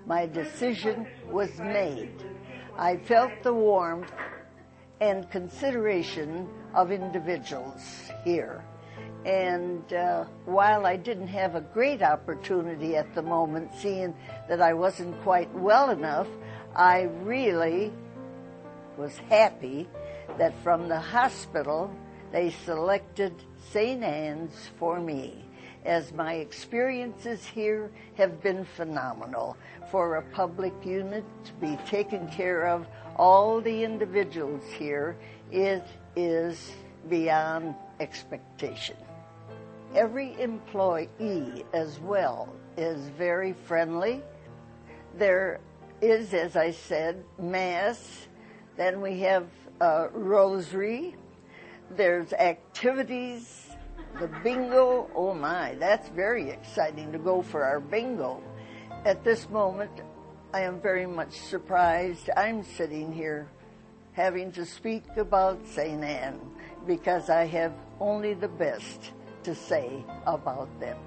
my decision was made. I felt the warmth and consideration of individuals here. And while I didn't have a great opportunity at the moment, seeing that I wasn't quite well enough, I really was happy that from the hospital they selected St. Anne's for me, as my experiences here have been phenomenal. For a public unit to be taking care of all the individuals here, it is beyond expectation. Every employee as well is very friendly. There is, as I said, Mass. Then we have Rosary. There's activities, the bingo. Oh my, that's very exciting to go for our bingo. At this moment, I am very much surprised I'm sitting here having to speak about St. Anne, because I have only the best to say about them.